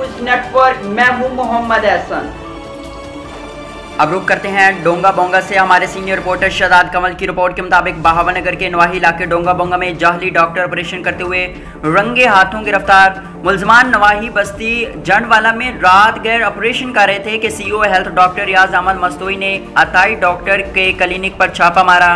News network, मैं हूं मोहम्मद एहसन। अब रुक करते हैं डोंगा बोंगा से। हमारे सीनियर रिपोर्टर शहजाद कमल की रिपोर्ट के मुताबिक बहावनगर के नवाही इलाके डोंगा बोंगा में जाहली डॉक्टर ऑपरेशन करते हुए रंगे हाथों गिरफ्तार। मुलजमान नवाही बस्ती जंडवाला में रात गैर ऑपरेशन कर रहे थे कि CEO health doctor Riaz Ahmed Mastoi ने अताई डॉक्टर के क्लिनिक पर छापा मारा।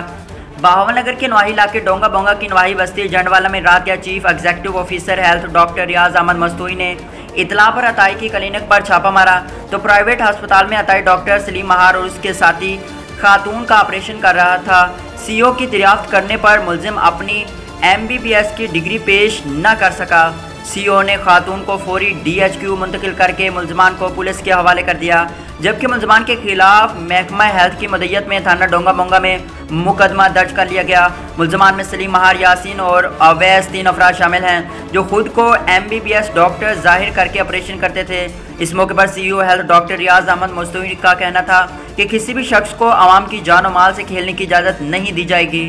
बहावनगर के नवाही इलाके डोंगा बोंगा की नवाही बस्ती जंडवाला में रात या chief executive officer health doctor Riaz Ahmed Mastoi ने इतला पर अताई की क्लिनिक पर छापा मारा तो प्राइवेट अस्पताल में अताई डॉक्टर सलीम महार और उसके साथी खातून का ऑपरेशन कर रहा था। सीईओ की दरियाफ्त करने पर मुलजिम अपनी MBBS की डिग्री पेश न कर सका। सीईओ ने खातून को फौरी DHQ मुंतकिल करके मुलजमान को पुलिस के हवाले कर दिया, जबकि मुलजमान के खिलाफ महकमा हेल्थ की मदय्यत में थाना डोंगा बोंगा में मुकदमा दर्ज कर लिया गया। मुलजमान में सलीम महार, यासीन और अवैस 3 अफराद शामिल हैं जो खुद को MBBS डॉक्टर जाहिर करके ऑपरेशन करते थे। इस मौके पर CEO health doctor Riaz Ahmed Mastoi का कहना था कि किसी भी शख्स को आवाम की जान और माल से खेलने की इजाज़त नहीं दी जाएगी।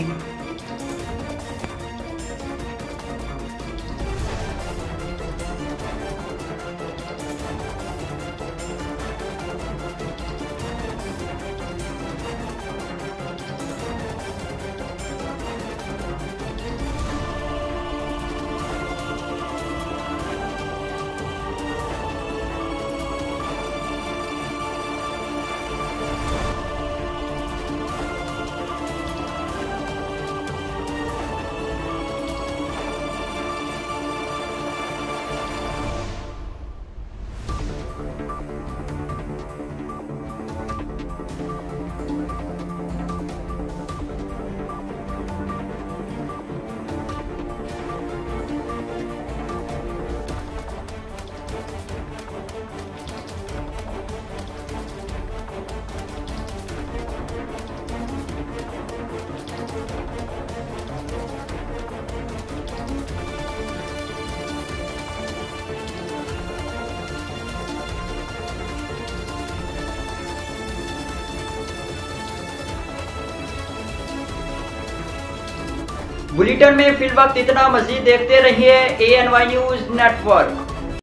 बुलेटिन में फिल वक्त इतना। मजीद देखते रहिए ANY न्यूज नेटवर्क।